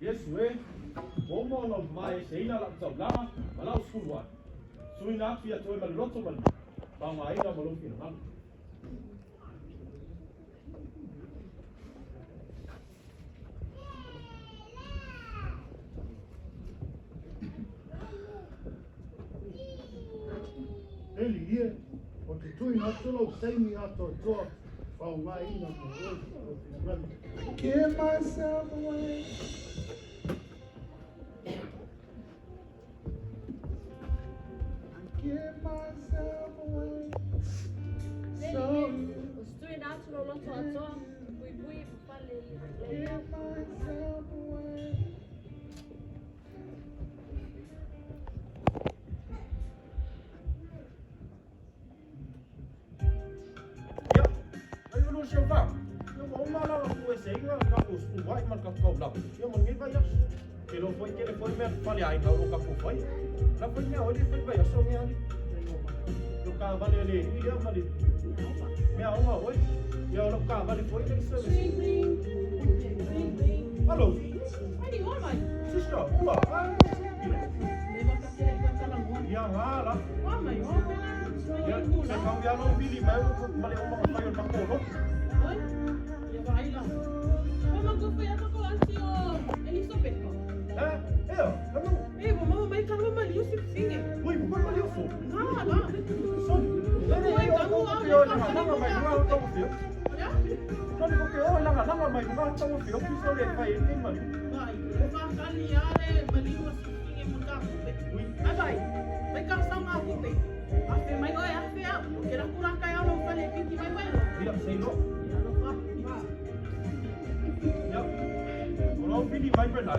Yes, we. Momo no mai seina la tau lama, malau school wa. Suina pia toi maloto man. Pa mai na malofi na. Eli here, o te tui na tolo, teimi ato toa, whao mai ina mo give myself away. I give myself away. So Os tui na tolo loto ato, bui pale give myself away. Siya ba? Yung umala ng USA nga kapos uway man ka kobla. Yung mga bayas. Pero foi mer falhar na o capo foi. Na foi minha olha foi bayas só minha ali. Do ka vale ali, ia mali. Minha uma oi. Eu no ka vale foi tem service. Hello. Ai, olha. Sister, uwa. Ya hala. Ya, saya kau dia no bili mai mali o mga payo pa ko. Kalau pilih mai pernah,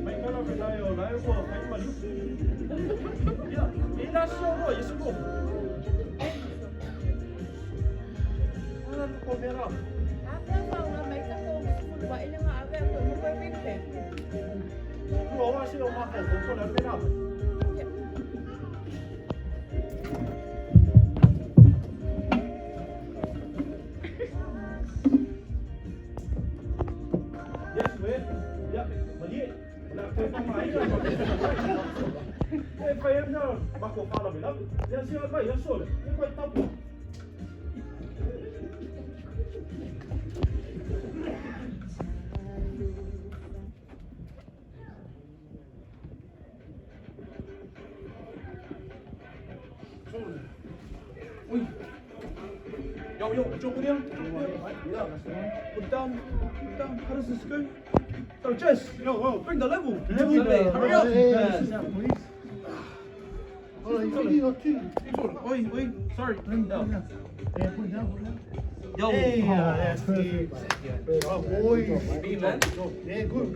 mai kalau pernah yo, lai ko mai mali. Ya, ina solo ya suko. Ana ko bera. Apa kau nak make up kau buat ini ngah apa aku mau kau pinter. Tu orang sih orang makan, kau nak bera. Phải em nào, bác của pha là phải lắm. Giờ xưa bảy nó sôi, nhưng quay tóc. Ui, yo, jump in. Put down. How does this go? So Jess, bring the level. Hurry up. Please. Oh, you need to two. Wait, sorry. Bring down. Yeah, put down. Yo, Hey, that's good. Oh, boy. Me, man. Yeah, good.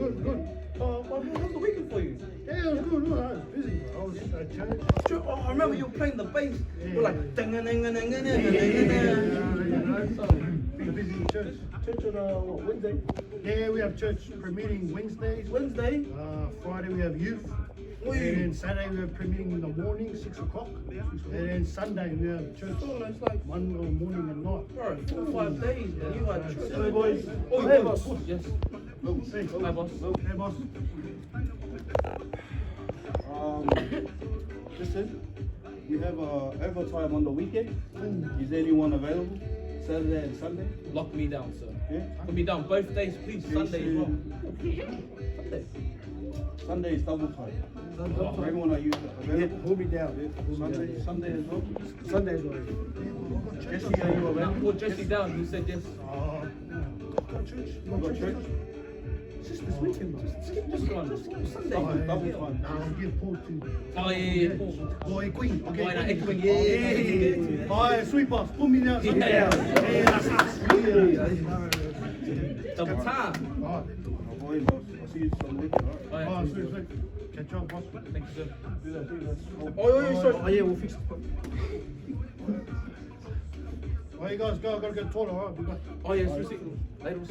How's the weekend for you? Yeah, it was good. I was busy. I was at church. Oh, I remember you were playing the bass. You're like, ding. Been busy in church. Church on Wednesday. Yeah, we have church prayer meeting Wednesdays. Wednesday? Friday we have youth. And then Saturday we have prayer meeting in the morning, 6 o'clock. And then Sunday we have church. Oh, it's like Monday morning and night. bro, 4 or 5 days. And you had church. Hey, boys. Oh, Hey, boss. boss. Yes. Hey, Hi, boss. Hey, boss. Listen, we have overtime on the weekend. Is anyone available? Saturday and Sunday? Lock me down, sir. Yeah? Put me down both days, please. Sunday as well. Sunday. Sunday is double time. For everyone are you available? Hold me down. Sunday as well? Sunday as well. Jesse, are you Now available? put Jesse down. Who said yes? Got church. You got church? Just this weekend, man. Skip this one. Skip Sunday. Double time. Nah, I'll give Paul two. Oh yeah. Paul. Boy, Queen. Okay. Boy, that Queen. Yeah. Alright, sweet boss. Put me down. Yeah. Yeah, that's us. Yeah. Double time. Alright. Boy, boss. I'll see you some weekend, alright? Alright, sweet. Catch up, boss. Thank you, sir. Do that. Oh, sorry. Oh, yeah, we'll fix it. Alright, you guys go. I gotta get taller, alright? Be back. Oh yes, receipt. Ladles.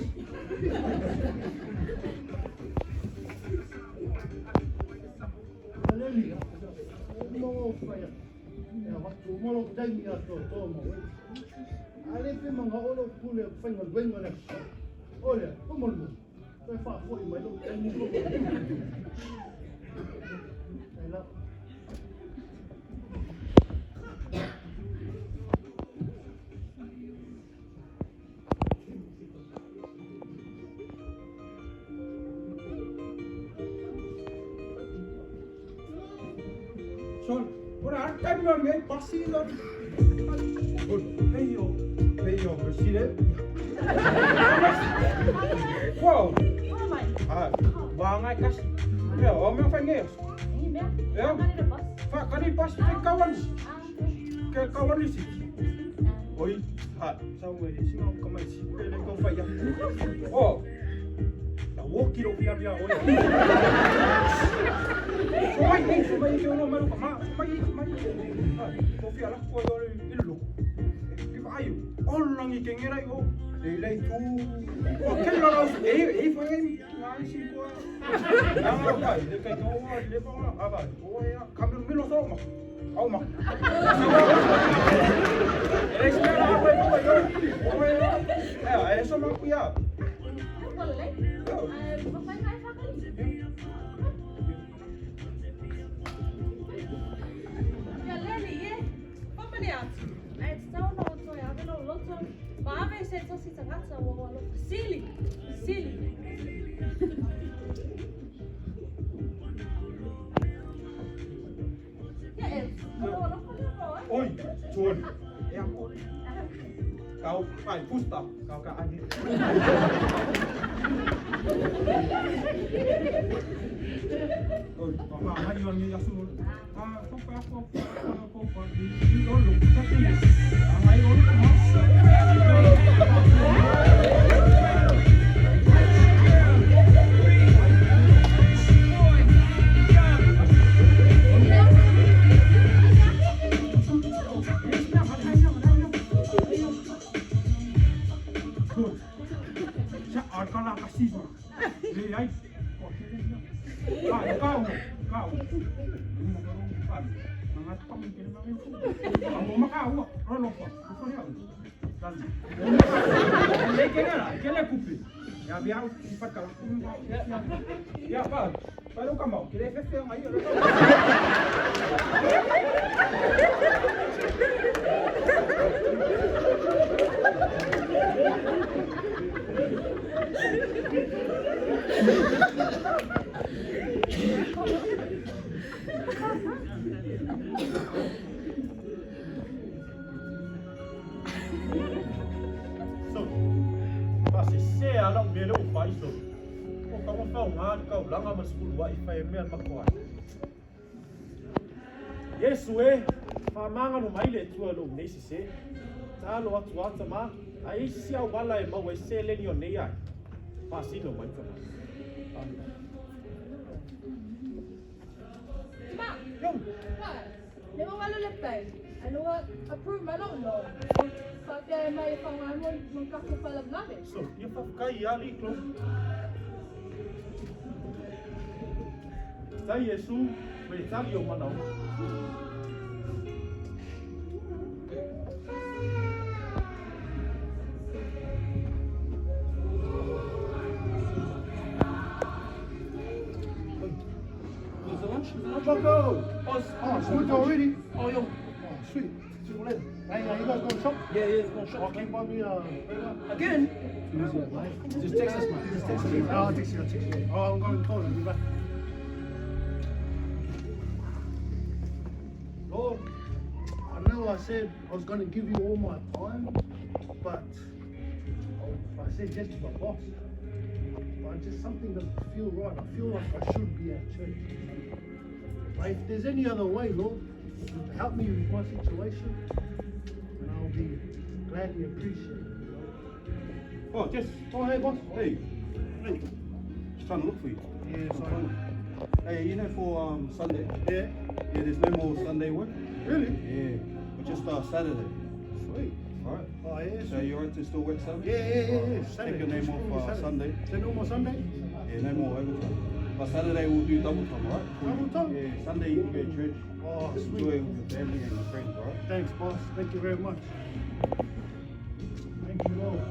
Ale pe mga olo pule fenga wenga na. Olha, como Very far for you, mate. Look, and you look. Hey, look. Son, ora kan man me passi lo. Peyo, president. Wow. Oh my. Ah, bangai kas. Ya, om yang fanges. Ini dia. Ya. Kan ada bos. Fa kani pas ke kawan. Ke kawan di sini. Oi, sama di sini aku kemai sini. Ele kau faya. Oh. La woki lo biar biar oi. Semai itu orang malu kama. Semai. Kau biar lah kau orang ilu. Kita ayu. Orang yang kengerai oh. Ele tu. Kau kalau foi ngai sini kau. Yang apa? Dekat kau le bang apa? Oh ya, kami milo sama. Kau mak. Ele sekarang apa itu ayo? Oh ya, eso mak ya. Boleh. Bapak saya pakai. Ja, Leni, vad med det? Nej, det står något så jag vill nog så. Bara vi sätter oss i rätt så var det silly. Ja, Oi, tuan. Ya. Kau phải pusta, kau ka ani. Oi, mama hari ni ya sul. Kau pa kau di dulu. Tapi ai dulu Ya biar cepat kalau ya Pak, baru kamu kira efek yang ayo. Alam dia lu pai so. Kau kamu tahu ngan kau langa masuk dua ipai mer makuat. Yesu famanga no maile tua lu nesi se. Ta lo atua tama. Ai sia wala e mau se le ni onei ai. Pasi no mai tama. Ma. Yo. Ni mau malu lepai. Anu approve malu lo. Pakai mai pangamun mengkaku palam nabe. So, ia pakai ali klo. Sai Yesu, betal yo manau. Was the lunch? Choco! Oh, Sweet already? Oh, yo. Sweet. Hey, you guys going to shop? Yeah, it's going shop. Can you buy me a burger? Again? Just text us, man. Just text us. No, I'll text you. Oh, I'm going to call you. Be back. Lord, I know I said I was going to give you all my time, but I said yes to my boss. But just something doesn't feel right. I feel like I should be at church. But if there's any other way, Lord, to help me with my situation, and I'll be gladly appreciated. Oh, Jess. Oh, hey, boss. Hey. Just trying to look for you. Yeah, sorry. Hey, you know for Sunday? Yeah. Yeah, there's no more Sunday work. Really? Yeah, but just Saturday. Sweet. Alright. Oh, yeah. So you're right to still work Saturday? Yeah. Take your name off Sunday. Is there no more Sunday? Yeah, no more overtime. But Saturday we'll do double time, alright? Double time? Yeah, Sunday you can go to church. Oh, Enjoy sweet. it with your family and your friends, alright? Thanks, boss. Thank you very much. Thank you, Lord.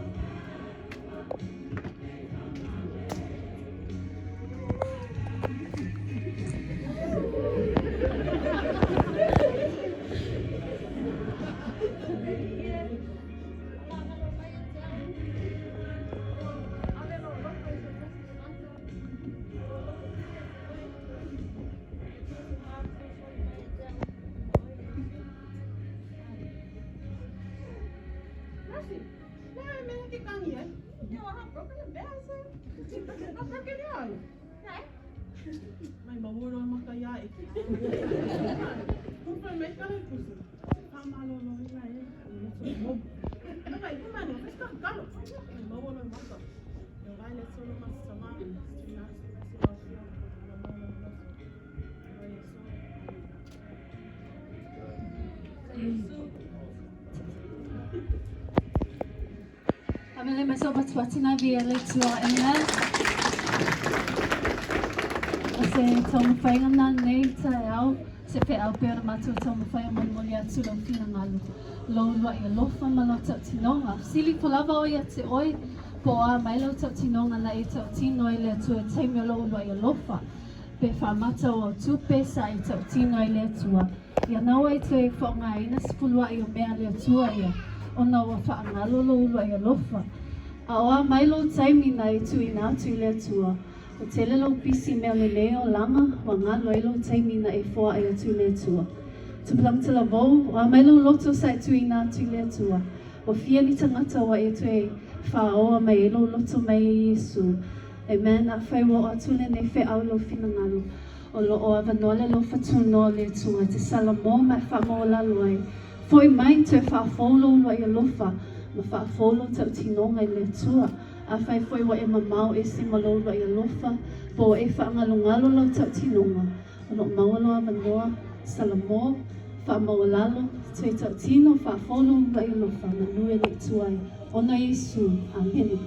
Apa ke dia? Mai bawa orang makan ya. Bukan mereka itu. Sama lo ini lah. Apa itu mana? Kita kalau bawa orang makan. Yang lain solo masih sama. Amele masobat watina via letua ena. Ase tong whainga nā nei tae au, se pe au pēra mātou tong whainga monimoli atu lau whina ngalu. Lau lua i alofa ma lau tau tinonga. Sili po lava oi ate oi, po a mai lau tau tinonga na e tau tino i le atua teimio lau lua i alofa. Pe whamata o tupe sa i tau tino i le atua. Ia nau e te whaonga ina sipulua i o mea le atua ia. Ona ua whaangalo lau lua i alofa. A oa mai lau taimina i tu ina atu i le atua. O tele lau pisi mea leleo langa, wa ngā loe lau taimina e whoa e atu le atua. Tupulang tala vau, o a mai lau loto sa e tuina atu le atua. O fia ni tangata wa e tue whaoa mai e lau loto mai e Yesu. Amen, a whaiwa o atu le ne whe au lau whina ngalu. O lo o avanole lau whatuno le atua, te salamo mai whamo la loe. Foi mai te whafolo ua i alofa, ma whafolo tau tinonga i le atua. A whai foi wa e mamau e se malolo i alofa, po e whaangalongalo lau tau tinonga. Ono maualo a manoa, salamo, whaamawalalo, tue tau tino, whafolo ua i alofa, na nue le tuai. Ona Yesu, amen.